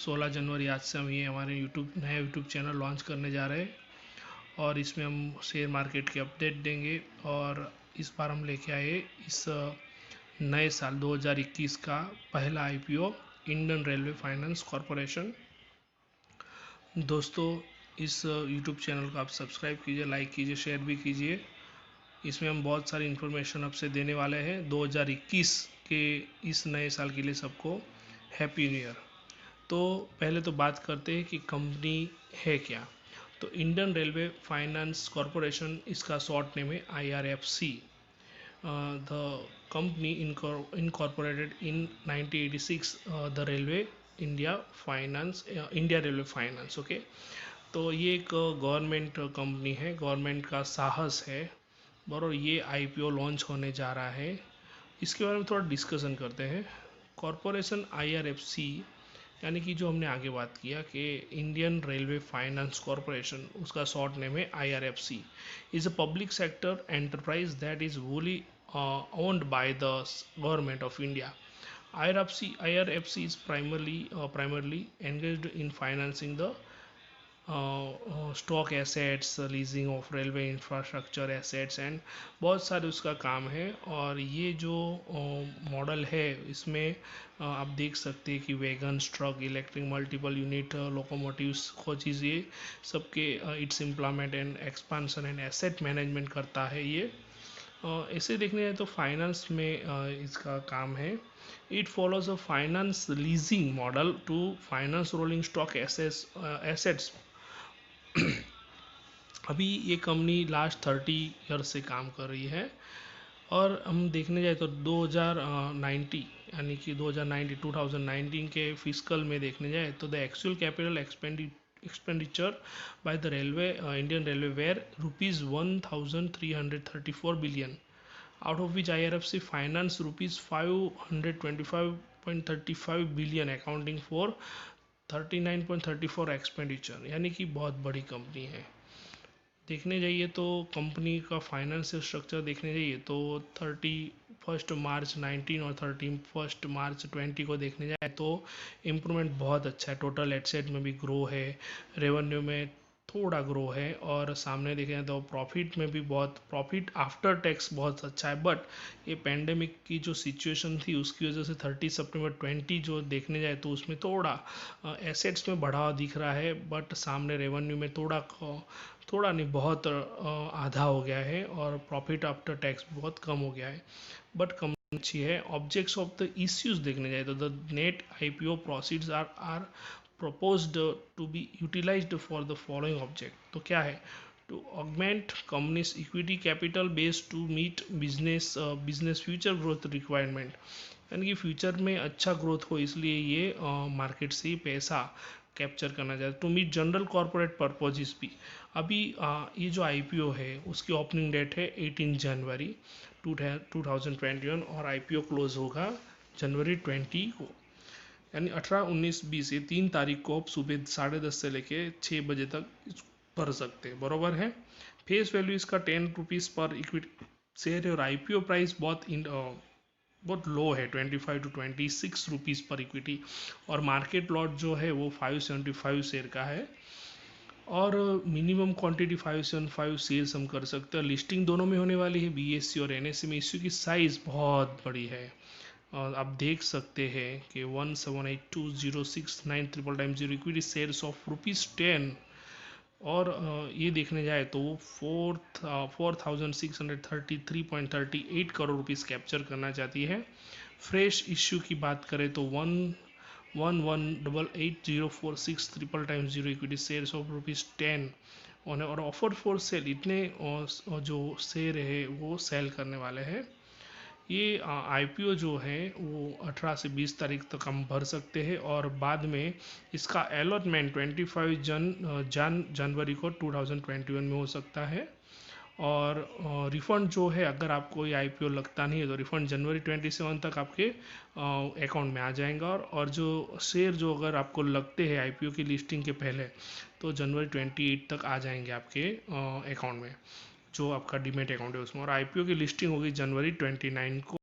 16 जनवरी आज से हम ये हमारे नया यूट्यूब चैनल लॉन्च करने जा रहे हैं और इसमें हम शेयर मार्केट के अपडेट देंगे। और इस बार हम लेके आए इस नए साल 2021 का पहला IPO Indian railway finance corporation. दोस्तों, इस यूट्यूब चैनल को आप सब्सक्राइब कीजिए, लाइक कीजिए, शेयर भी कीजिए। इसमें हम बहुत सारी इन्फॉर्मेशन आपसे देने वाले हैं 2021 के इस नए साल के लिए। सबको हैप्पी न्यू ईयर। तो पहले तो बात करते हैं कि कंपनी है क्या। तो इंडियन रेलवे फाइनेंस कॉरपोरेशन, इसका शॉर्ट नेम है IRFC। The company incorporated in 1986 the railway India railway finance. Okay, तो ये एक गवर्नमेंट कंपनी है, गवर्नमेंट का साहस है। बराबर, ये आईपीओ लॉन्च होने जा रहा है। इसके बारे में थोड़ा डिस्कशन करते हैं। कॉरपोरेशन IRFC, यानी कि जो हमने आगे बात किया कि इंडियन रेलवे फाइनेंस कॉरपोरेशन, उसका शॉर्ट नेम है IRFC, is a public sector enterprise that is woolly owned by the government of India. IRFC is primarily engaged in financing the stock assets, leasing of railway infrastructure assets and बहुत सारे उसका काम है। और ये जो model है, इसमें आप देख सकते हैं कि wagon, truck, electric multiple unit locomotives को चीज़, ये सबके its implement and expansion and asset management करता है ये। ऐसे देखने जाए तो फाइनेंस में इसका काम है। It follows a finance leasing model to finance rolling stock assets. अभी ये कंपनी लास्ट 30 ईयर से काम कर रही है। और हम देखने जाए तो 2019, यानी कि 2019 के फिजिकल में देखने जाए तो the actual capital expenditure by the railway, Indian railway, where ₹1334 billion, out of which IRFC finance ₹525.35 billion, accounting for 39.34 expenditure. यानी कि बहुत बड़ी कंपनी है। देखने जाइए तो कंपनी का फाइनेंशियल स्ट्रक्चर देखने जाइए तो 31 मार्च 19 और 31 मार्च 20 को देखने जाए तो इम्प्रूवमेंट बहुत अच्छा है। टोटल एसेट में भी ग्रो है, रेवेन्यू में थोड़ा ग्रो है, और सामने देखें तो प्रॉफिट में भी बहुत, प्रॉफिट आफ्टर टैक्स बहुत अच्छा है। बट ये पेंडेमिक की जो सिचुएशन थी उसकी वजह से 30 सितंबर 20 जो देखने जाए तो उसमें थोड़ा एसेट्स में बढ़ावा दिख रहा है, बट सामने रेवेन्यू में थोड़ा नहीं, बहुत आधा हो गया है, और प्रॉफिट आफ्टर टैक्स बहुत कम हो गया है। बट कंपनी अच्छी है। ऑब्जेक्ट्स ऑफ द इश्यूज देखने जाए तो the net IPO proceeds are proposed to be utilized for the following object। तो क्या है? To augment company's equity capital base to meet business future growth requirement। यानी कि फ्यूचर में अच्छा ग्रोथ हो, इसलिए ये मार्केट से ही पैसा कैप्चर करना चाहते। To meet general corporate purposes भी। अभी ये जो आईपीओ है उसकी ओपनिंग डेट है 18 जनवरी 2021, और आईपीओ क्लोज होगा जनवरी 20 को, यानी 18, 19, 20, ये 3 तारीख को आप सुबह 10:30 से लेके 6 बजे तक भर सकते हैं। बराबर है। फेस वैल्यू इसका ₹10 पर इक्विटी शेयर है, और आईपीओ प्राइस बहुत लो है, 25 to 26 रुपीज़ पर इक्विटी, और मार्केट लॉट जो है वो 575 शेयर का है, और मिनिमम क्वांटिटी 575 शेयर्स हम कर सकते हैं। लिस्टिंग दोनों में होने वाली है, BSE और NSE में। इश्यू की साइज़ बहुत बड़ी है, और आप देख सकते हैं कि 1782069 इक्विटी शेयर्स ऑफ ₹10। और ये देखने जाए तो वो 4633.38 करोड़ रुपीज़ कैप्चर करना चाहती है। फ्रेश इश्यू की बात करें तो 1188046 इक्विटी शेयर्स ऑफ ₹10 और ऑफर फॉर सेल, इतने जो शेयर है वो सेल करने वाले हैं। ये आईपीओ जो है वो 18 से 20 तारीख तक हम भर सकते हैं, और बाद में इसका अलॉटमेंट 25 जनवरी को 2021 में हो सकता है। और रिफ़ंड जो है, अगर आपको ये आईपीओ लगता नहीं है तो रिफ़ंड जनवरी 27 तक आपके अकाउंट में आ जाएगा। और जो शेयर जो अगर आपको लगते हैं आईपीओ की लिस्टिंग के पहले, तो जनवरी 28 तक आ जाएंगे आपके अकाउंट में, जो आपका डीमेट अकाउंट है उसमें। और आईपीओ की लिस्टिंग होगी जनवरी 29 को।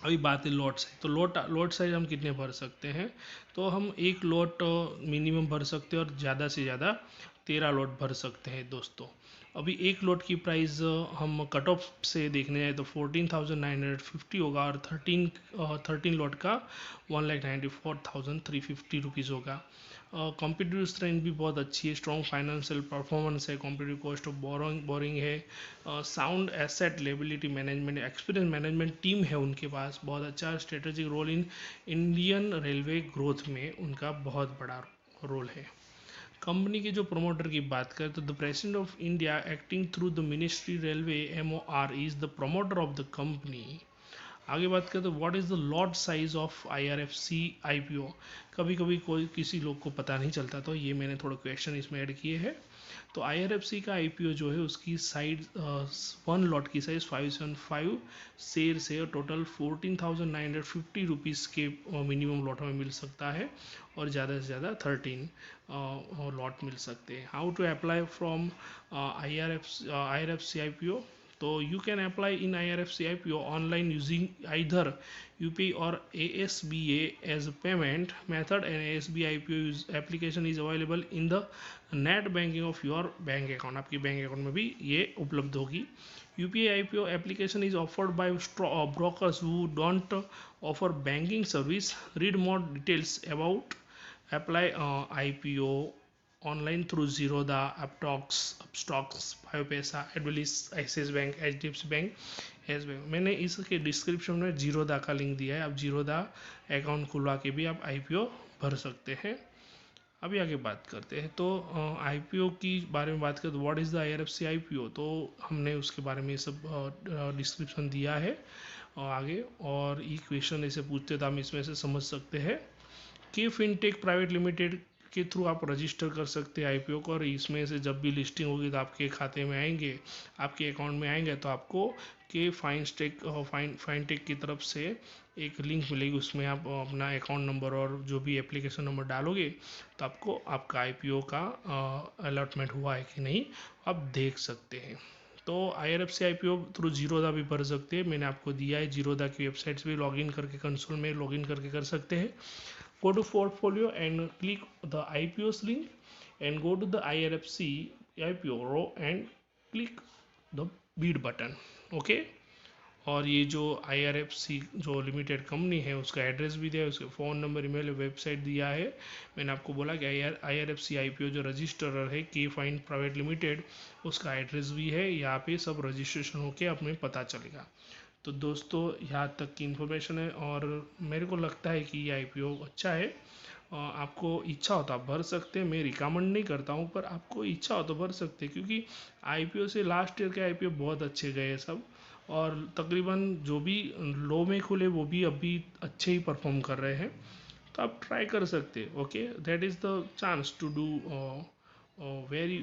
अभी बात है लॉट साइज। तो लॉट साइज हम कितने भर सकते हैं? तो हम एक लॉट मिनिमम भर सकते हैं और ज़्यादा से ज़्यादा 13 लॉट भर सकते हैं दोस्तों। अभी एक लॉट की प्राइस हम कट ऑफ से देखने जाए तो 14,950 होगा, और 13 लॉट का 1,94,350 रुपीज़ होगा। कॉम्पिटिटिव स्ट्रेंथ भी बहुत अच्छी है, स्ट्रॉन्ग फाइनेंशियल परफॉर्मेंस है, कॉम्पिटिटिव कॉस्ट ऑफ बोरिंग है, sound asset liability management, experience management team है उनके पास, बहुत अच्छा strategic role in Indian railway growth में उनका बहुत बड़ा रोल है। कंपनी के जो प्रमोटर की बात करें तो the president of India acting through the ministry railway MOR is the promoter of the company. आगे बात करें तो what is the lot size of IRFC IPO। कभी कभी कोई किसी लोग को पता नहीं चलता, तो ये मैंने थोड़ा क्वेश्चन इसमें ऐड किए हैं। तो IRFC का IPO जो है उसकी साइड वन लॉट की साइज 575 शेयर से टोटल 14,950 रुपीज़ के मिनिमम लॉट हमें मिल सकता है, और ज़्यादा से ज़्यादा 13 लॉट मिल सकते हैं। How to apply from IRFC IPO? तो you can apply in IRFC IPO online using either UPI और ASBA as payment method, and ASBA IPO application is available in the net banking of your bank account. आपकी bank account में भी ये उपलब्ध होगी। UPI IPO application is offered by brokers who don't offer banking service. Read more details about apply IPO online through Zerodha, Upstox, बायोपैसा, Edelweiss, Axis Bank, HDFC bank, Yes Bank. मैंने इसके description में जीरोदा का लिंक दिया है, आप जीरोदा अकाउंट खुलवा के भी आप IPO भर सकते हैं। अभी आगे बात करते हैं। तो IPO की बारे में बात करें तो what is the IRFC IPO, तो हमने उसके बारे में सब डिस्क्रिप्शन दिया है आगे, और ये क्वेश्चन ऐसे पूछते तो हम इसमें से समझ सकते हैं कि फिनटेक प्राइवेट लिमिटेड के थ्रू आप रजिस्टर कर सकते हैं IPO को, और इसमें से जब भी लिस्टिंग होगी तो आपके खाते में आएंगे, आपके अकाउंट में आएंगे, तो आपको के फाइनटेक की तरफ से एक लिंक मिलेगी, उसमें आप अपना अकाउंट नंबर और जो भी एप्लीकेशन नंबर डालोगे तो आपको आपका IPO का अलॉटमेंट हुआ है कि नहीं आप देख सकते हैं। तो IRFC IPO थ्रू जीरोदा भी भर सकते हैं, मैंने आपको दिया है जीरोदा की वेबसाइट से भी लॉगिन करके, कंसोल में लॉगिन करके कर सकते हैं। Go to portfolio and click the IPOs link and go to the IRFC IPO row and click the bid button। Okay, और ये जो IRFC जो लिमिटेड कंपनी है उसका एड्रेस भी दिया है, उसके फ़ोन नंबर, ईमेल, वेबसाइट दिया है। मैंने आपको बोला कि IRFC IPO जो रजिस्टरर है के फाइन प्राइवेट लिमिटेड, उसका एड्रेस भी है, यहाँ पे सब रजिस्ट्रेशन होके अपने पता चलेगा। तो दोस्तों यहाँ तक की इन्फॉर्मेशन है, और मेरे को लगता है कि ये IPO अच्छा है। आपको इच्छा हो तो आप भर सकते हैं, मैं रिकमेंड नहीं करता हूँ, पर आपको इच्छा हो तो भर सकते हैं, क्योंकि IPO से लास्ट ईयर के IPO बहुत अच्छे गए सब, और तकरीबन जो भी लो में खुले वो भी अभी अच्छे ही परफॉर्म कर रहे हैं। तो आप ट्राई कर सकते हैं। Okay, that is the chance to do very